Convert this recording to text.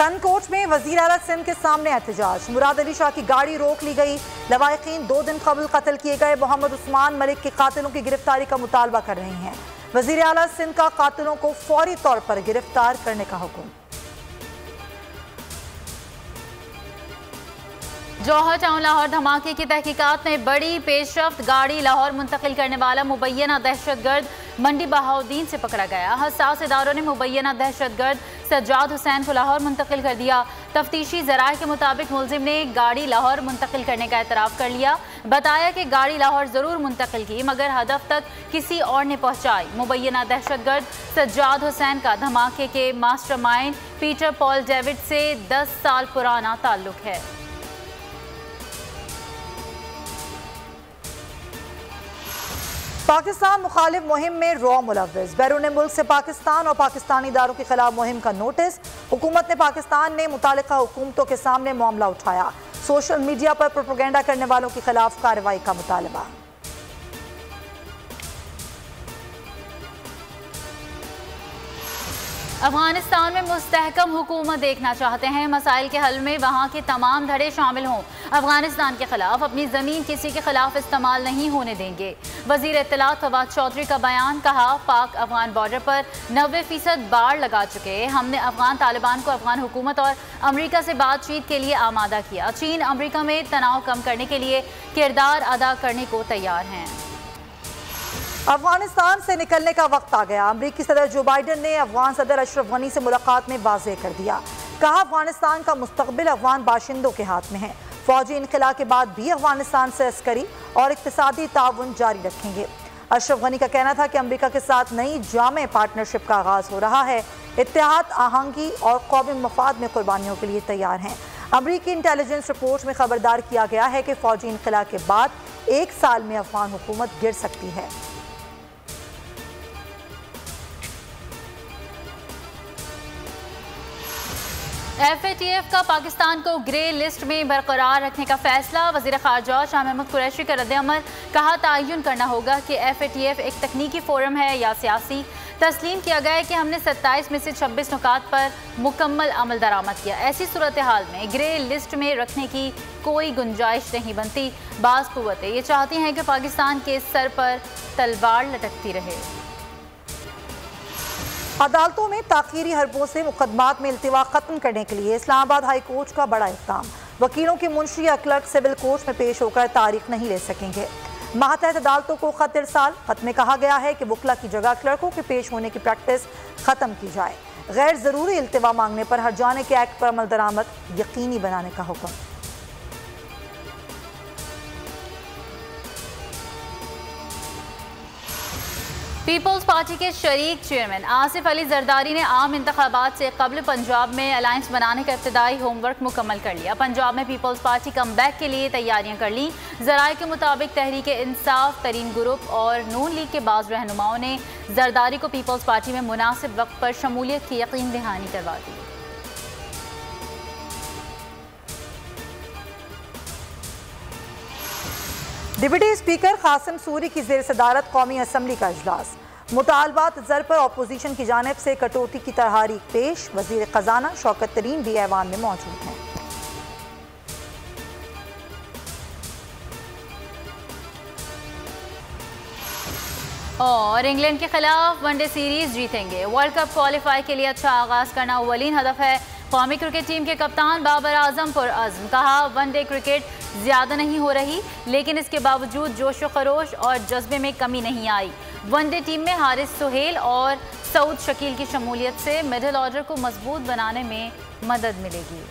खनकोट में वजीर आला सिंध के सामने एहतजाज। मुराद अली शाह की गाड़ी रोक ली गई। लवाहिकीन 2 दिन कबल कत्ल किए गए मोहम्मद उस्मान मलिक के कातिलों की गिरफ्तारी का मुतालबा कर रही हैं। वजीर आला सिंध का कातिलों को फौरी तौर पर गिरफ्तार करने का हुक्म। जौहर टाउन लाहौर धमाके की तहकीकात में बड़ी पेशरफ्त। गाड़ी लाहौर मुंतकिल करने वाला मुबैना दहशतगर्द मंडी बहाउद्दीन से पकड़ा गया। हसास इदारों ने मुबैना दहशतगर्द सज्जाद हुसैन को लाहौर मुंतकिल कर दिया। तफ्तीशी ज़राए के मुताबिक मुलजिम ने गाड़ी लाहौर मुंतकिल करने का एतराफ़ कर लिया। बताया कि गाड़ी लाहौर ज़रूर मुंतकिल की मगर हदफ तक किसी और ने पहुँचाई। मुबैना दहशतगर्द सज्जाद हुसैन का धमाके के मास्टरमाइंड पीटर पॉल डेविड से 10 साल पुराना ताल्लुक है। पाकिस्तान मुखालिफ मुहिम में रॉ मुलव्विस। बैरून मुल्क से पाकिस्तान और पाकिस्तानी इदारों के खिलाफ मुहिम का नोटिस। हुकूमत ने पाकिस्तान ने मुतालिका हुकूमतों के सामने मामला उठाया। सोशल मीडिया पर प्रोपेगेंडा करने वालों के खिलाफ कार्रवाई का मुतालबा। अफगानिस्तान में मुस्तहकम हुकूमत देखना चाहते हैं। मसाइल के हल में वहाँ के तमाम धड़े शामिल हों। अफगानिस्तान के खिलाफ अपनी ज़मीन किसी के खिलाफ इस्तेमाल नहीं होने देंगे। वज़ीर इत्तलात फवाद चौधरी का बयान। कहा, पाक अफगान बॉर्डर पर 90% बाड़ लगा चुके। हमने अफगान तालिबान को अफगान हुकूमत और अमरीका से बातचीत के लिए आमादा किया। चीन अमरीका में तनाव कम करने के लिए किरदार अदा करने को तैयार हैं। अफगानिस्तान से निकलने का वक्त आ गया। अमरीकी सदर जो बाइडन ने अफगान सदर अशरफ गनी से मुलाकात में वाज़ेह कर दिया। कहा, अफगानिस्तान का मुस्तकबिल अफगान बाशिंदों के हाथ में है। फौजी इनखला के बाद भी अफगानिस्तान से अस्करी और इक्तिसादी ताउन जारी रखेंगे। अशरफ गनी का कहना था कि अमरीका के साथ नई जामे पार्टनरशिप का आगाज हो रहा है। इत्तेहाद, आहंगी और कौमी मफाद में कुर्बानियों के लिए तैयार हैं। अमरीकी इंटेलिजेंस रिपोर्ट में खबरदार किया गया है कि फौजी इनखला के बाद 1 साल में अफगान हुकूमत गिर सकती है। FATF का पाकिस्तान को ग्रे लिस्ट में बरकरार रखने का फैसला। वज़ीर ख़ारजा शाह महमूद कुरैशी का रद्द-ए-अमल। कहा, तयन करना होगा कि FATF एक तकनीकी फोरम है या सियासी। तस्लीम किया गया है कि हमने 27 में से 26 नुकात पर मुकम्मल अमल दरामद किया। ऐसी सूरत हाल में ग्रे लिस्ट में रखने की कोई गुंजाइश नहीं बनती। बाज़ कुव्वतें ये चाहती हैं कि पाकिस्तान के सर पर तलवार लटकती रहे। अदालतों में ताख़ीरी हरबों से मुकदमात में इल्तिवा खत्म करने के लिए इस्लामाबाद हाई कोर्ट का बड़ा इक़दाम। वकीलों की मुंशी या क्लर्क सिविल कोर्ट में पेश होकर तारीख नहीं ले सकेंगे। मातहत अदालतों को खत इरसाल। खत में कहा गया है कि वकला की जगह क्लर्कों के पेश होने की प्रैक्टिस ख़त्म की जाए। गैर ज़रूरी इल्तिवा मांगने पर हर्जाने के एक्ट पर अमल दरामद यकीनी बनाने का हुक्म। पीपल्स पार्टी के शरीक चेयरमैन आसिफ अली जरदारी ने आम इंतखाबात से कबल पंजाब में अलायंस बनाने का इब्तदाई होमवर्क मुकम्मल कर लिया। पंजाब में पीपल्स पार्टी कम बैक के लिए तैयारियां कर ली। ज़राए के मुताबिक तहरीक इंसाफ तरीन ग्रुप और नून लीग के बाज़ रहनुमाओं ने जरदारी को पीपल्स पार्टी में मुनासिब वक्त पर शमूलियत की यकीन दहानी करवा दी। डिप्टी स्पीकर कासिम सूरी की ज़ेर सदारत कौमी असम्बली का इजलास। मुतालबात ज़र पर अपोजिशन की जानिब से कटौती की तहरीक पेश। वज़ीर ख़जाना शौकत तरीन भी ऐवान में मौजूद हैं। और इंग्लैंड के खिलाफ वनडे सीरीज जीतेंगे। वर्ल्ड कप क्वालिफाई के लिए अच्छा आगाज करना अव्वलीन हदफ है। कौमी क्रिकेट टीम के कप्तान बाबर आजम पुरअज़्म। कहा, वनडे क्रिकेट ज़्यादा नहीं हो रही लेकिन इसके बावजूद जोश व खरोश और जज्बे में कमी नहीं आई। वनडे टीम में हारिस सुहेल और सऊद शकील की शमूलियत से मिडिल ऑर्डर को मजबूत बनाने में मदद मिलेगी।